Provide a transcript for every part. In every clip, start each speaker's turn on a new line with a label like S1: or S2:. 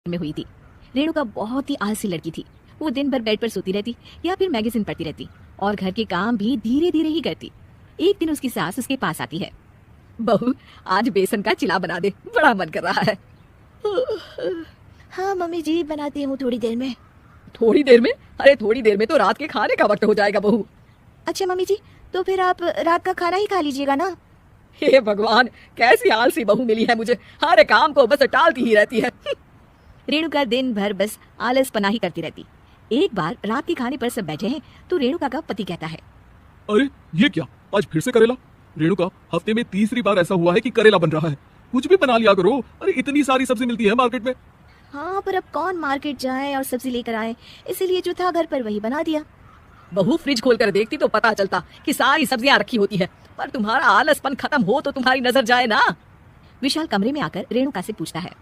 S1: में हुई थी। रेणुका बहुत ही आलसी लड़की थी। वो दिन भर बेड पर सोती रहती या फिर मैगजीन पढ़ती रहती और घर के काम भी धीरे धीरे ही करती। एक दिन उसकी सास उसके पास आती है। बहू, आज बेसन का चिला बना दे, बड़ा मन कर रहा है।
S2: हाँ मम्मी जी, बनाती हूँ थोड़ी देर में।
S1: थोड़ी देर में? अरे थोड़ी देर में तो रात के खाने का वक्त हो जाएगा बहू।
S2: अच्छा मम्मी जी, तो फिर आप रात का खाना ही खा लीजिएगा ना।
S1: हे भगवान, कैसी आलसी बहू मिली है मुझे, हर काम को बस टालती ही रहती है। रेणुका दिन भर बस आलस पना ही करती रहती। एक बार रात के खाने पर सब बैठे हैं तो रेणुका का पति कहता है,
S3: अरे ये क्या, आज फिर से करेला? रेणुका, हफ्ते में तीसरी बार ऐसा हुआ है कि करेला बन रहा है। कुछ भी बना लिया करो। अरे इतनी सारी सब्जी मिलती है मार्केट में।
S2: हाँ, पर अब कौन मार्केट जाए और सब्जी लेकर आए, इसीलिए जो था घर पर वही बना दिया।
S1: बहू, फ्रिज खोल कर देखती तो पता चलता कि सारी सब्जियां रखी होती है, पर तुम्हारा आलसपन खत्म हो तो तुम्हारी नजर जाए ना। विशाल कमरे में आकर रेणुका से पूछता है,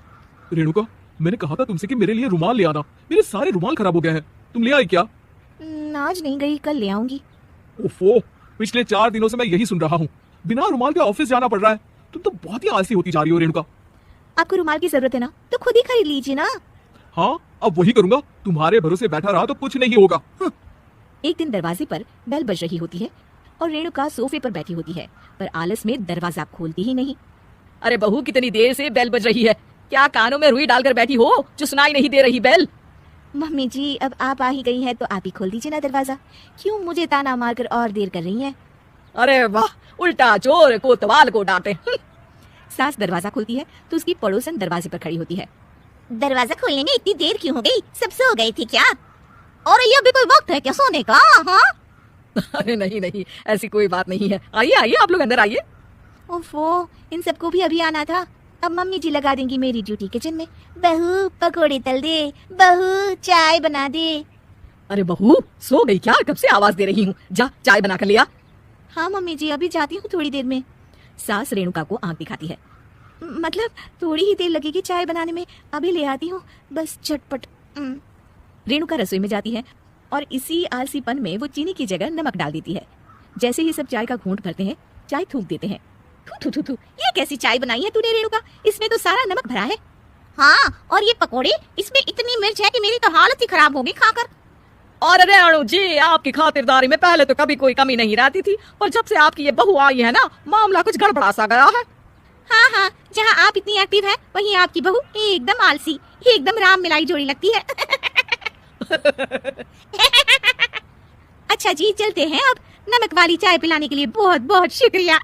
S3: रेणुका, मैंने कहा था तुमसे कि मेरे लिए रुमाल ले आना। मेरे सारे रुमाल खराब हो गए हैं। तुम ले आई क्या?
S2: आज नहीं गई, कल ले आऊंगी।
S3: ओफो, पिछले 4 दिनों से मैं यही सुन रहा हूँ। बिना रुमाल के ऑफिस जाना पड़ रहा है। तुम तो बहुत ही आलसी होती जा रही हो रेणुका।
S2: आपको रुमाल की जरूरत है ना, तो खुद ही खरीद लीजिए ना।
S3: हाँ, अब वही करूंगा। तुम्हारे भरोसे बैठा रहा तो कुछ नहीं होगा।
S1: एक दिन दरवाजे पर बेल बज रही होती है और रेणुका सोफे पर बैठी होती है, पर आलस में दरवाजा खोलती ही नहीं। अरे बहू, कितनी देर से बेल बज रही है? क्या कानों में रुई डालकर बैठी हो जो सुनाई नहीं दे रही बेल?
S2: मम्मी जी, अब आप आ ही गई हैं तो आप ही खोल दीजिए ना दरवाजा। क्यों मुझे ताना मारकर और देर कर रही हैं?
S1: अरे वाह, उल्टा चोर कोतवाल को डांटे। सास दरवाजा खोलती है तो उसकी पड़ोसन दरवाजे पर खड़ी होती है।
S2: दरवाजा खोलने में इतनी देर क्यों हो गई? सब सो गई थी क्या? और ये भी कोई वक्त है क्या सोने का? हाँ?
S1: अरे नहीं नहीं, ऐसी कोई बात नहीं है। आइए आइए, आप लोग अंदर आइए।
S2: ओफो, इन सबको भी अभी आना था। अब मम्मी जी लगा देंगी मेरी ड्यूटी किचन में। बहू पकोड़े तल दे, बहू चाय बना दे।
S1: अरे बहू, सो गई क्या? कब से आवाज दे रही हूँ, जा चाय बना कर ले आ।
S2: हाँ मम्मी जी, अभी जाती हूँ थोड़ी देर में।
S1: सास रेणुका को आंख दिखाती है।
S2: मतलब थोड़ी ही देर लगेगी चाय बनाने में, अभी ले आती हूँ, बस झटपट।
S1: रेणुका रसोई में जाती है और इसी आलसीपन में वो चीनी की जगह नमक डाल देती है। जैसे ही सब चाय का घूंट भरते हैं, चाय थूक देते हैं।
S2: थू थू थू, ये कैसी चाय बनाई है तूने रेणुका? इसमें तो सारा नमक भरा है। हाँ, और ये पकोड़े, इसमें इतनी मिर्च है कि मेरी तो हालत ही खराब होगी खाकर।
S1: और रेणु जी, आपकी खातिरदारी में पहले तो कभी कोई कमी नहीं रहती थी, और जब से आपकी ये बहू आई है ना, मामला कुछ गड़बड़ा सा गया है।
S2: हाँ हाँ, जहाँ आप इतनी एक्टिव है वहीं आपकी बहू एकदम आलसी, एकदम राम मिलाई जोड़ी लगती है। अच्छा जी, चलते हैं अब। नमक वाली चाय पिलाने के लिए बहुत बहुत शुक्रिया।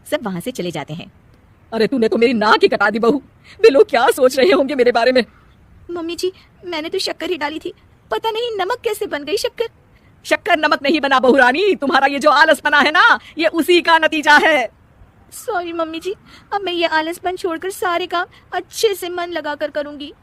S1: सब वहाँ से चले जाते हैं। अरे तूने तो मेरी नाक ही कटा दी बहू। वे लोग क्या सोच रहे होंगे मेरे बारे में?
S2: मम्मी जी, मैंने तो शक्कर ही डाली थी, पता नहीं नमक कैसे बन गई शक्कर।
S1: शक्कर नमक नहीं बना बहू रानी, तुम्हारा ये जो आलसपना है ना, ये उसी का नतीजा है।
S2: सॉरी मम्मी जी, अब मैं ये आलसपन छोड़कर सारे काम अच्छे से मन लगाकर करूंगी।